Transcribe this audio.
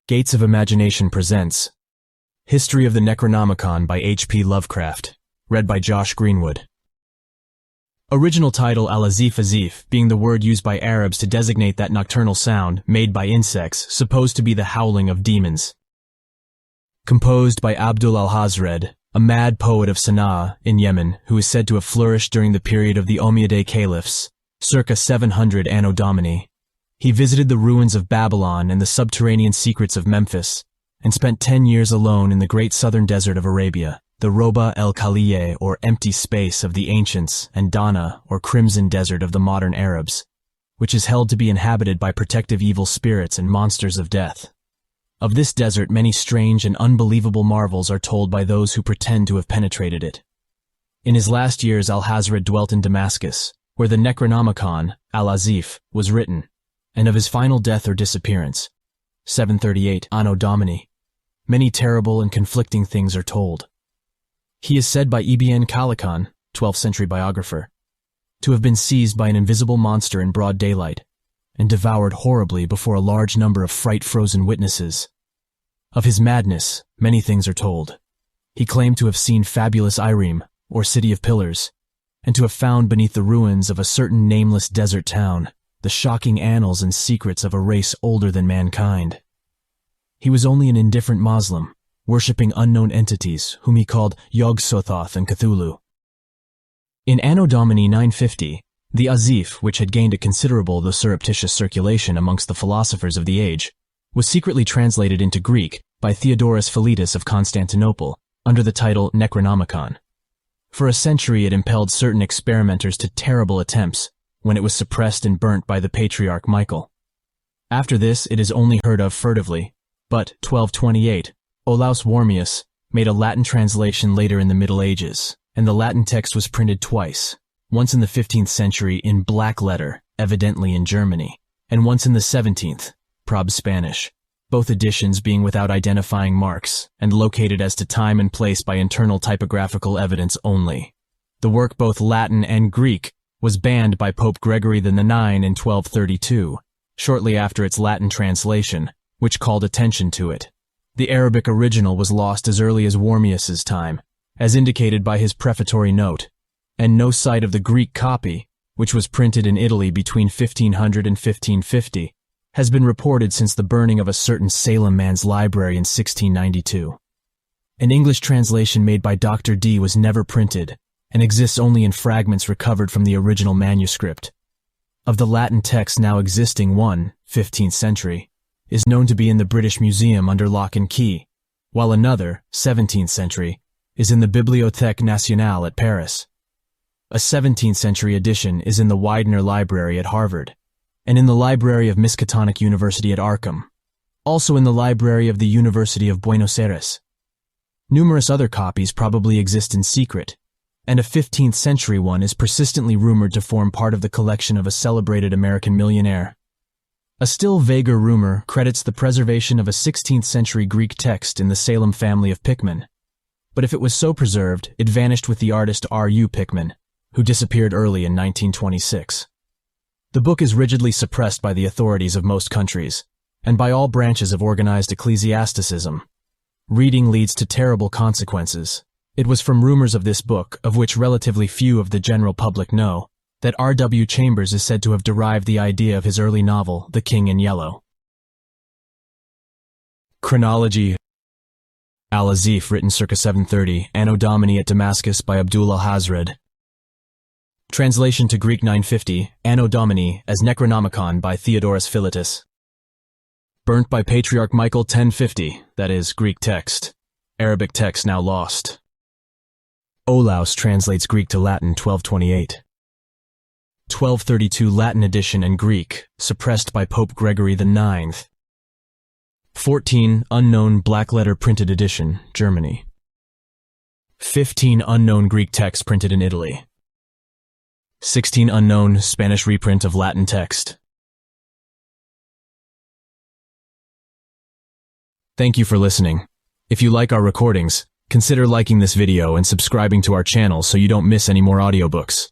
Gates of Imagination presents History of the Necronomicon by H.P. Lovecraft, read by Josh Greenwood. Original title Al-Azif Azif being the word used by Arabs to designate that nocturnal sound made by insects supposed to be the howling of demons. Composed by Abdul al-Hazred, a mad poet of Sana'a in Yemen who is said to have flourished during the period of the Umayyad caliphs, circa 700 Anno Domini. He visited the ruins of Babylon and the subterranean secrets of Memphis, and spent 10 years alone in the great southern desert of Arabia, the Roba el-Khaliye or empty space of the ancients, and Dana or crimson desert of the modern Arabs, which is held to be inhabited by protective evil spirits and monsters of death. Of this desert many strange and unbelievable marvels are told by those who pretend to have penetrated it. In his last years al-Hazred dwelt in Damascus, where the Necronomicon, Al-Azif, was written, and of his final death or disappearance, 738 Anno Domini, many terrible and conflicting things are told. He is said by Ibn Khaldun, 12th century biographer, to have been seized by an invisible monster in broad daylight, and devoured horribly before a large number of fright-frozen witnesses. Of his madness, many things are told. He claimed to have seen fabulous Irem, or City of Pillars, and to have found beneath the ruins of a certain nameless desert town the shocking annals and secrets of a race older than mankind. He was only an indifferent Moslem, worshipping unknown entities whom he called Yog-Sothoth and Cthulhu. In Anno Domini 950, the Azif, which had gained a considerable though surreptitious circulation amongst the philosophers of the age, was secretly translated into Greek by Theodorus Philetus of Constantinople under the title Necronomicon. For a century it impelled certain experimenters to terrible attempts when it was suppressed and burnt by the Patriarch Michael. After this it is only heard of furtively, but 1228, Olaus Wormius made a Latin translation later in the Middle Ages, and the Latin text was printed twice, once in the 15th century in black letter, evidently in Germany, and once in the 17th, Prob Spanish, both editions being without identifying marks and located as to time and place by internal typographical evidence only. The work, both Latin and Greek, was banned by Pope Gregory IX in 1232, shortly after its Latin translation, which called attention to it. The Arabic original was lost as early as Wormius's time, as indicated by his prefatory note, and no sight of the Greek copy, which was printed in Italy between 1500 and 1550, has been reported since the burning of a certain Salem man's library in 1692. An English translation made by Dr. D was never printed, and exists only in fragments recovered from the original manuscript. Of the Latin text now existing, one, 15th century, is known to be in the British Museum under lock and key, while another, 17th century, is in the Bibliothèque Nationale at Paris. A 17th century edition is in the Widener Library at Harvard, and in the Library of Miskatonic University at Arkham, also in the Library of the University of Buenos Aires. Numerous other copies probably exist in secret, and a 15th century one is persistently rumored to form part of the collection of a celebrated American millionaire. A still vaguer rumor credits the preservation of a 16th century Greek text in the Salem family of Pickman, but if it was so preserved, it vanished with the artist R.U. Pickman, who disappeared early in 1926. The book is rigidly suppressed by the authorities of most countries, and by all branches of organized ecclesiasticism. Reading leads to terrible consequences. It was from rumors of this book, of which relatively few of the general public know, that R.W. Chambers is said to have derived the idea of his early novel, The King in Yellow. Chronology. Al-Azif, written circa 730, Anno Domini at Damascus by Abdul al-Hazred. Translation to Greek 950, Anno Domini as Necronomicon by Theodorus Philetus. Burnt by Patriarch Michael 1050, that is, Greek text. Arabic text now lost. Olaus translates Greek to Latin 1228. 1232 Latin edition and Greek, suppressed by Pope Gregory IX. 14 unknown black-letter printed edition, Germany. 15 unknown Greek text printed in Italy. 16 unknown Spanish reprint of Latin text. Thank you for listening. If you like our recordings, consider liking this video and subscribing to our channel so you don't miss any more audiobooks.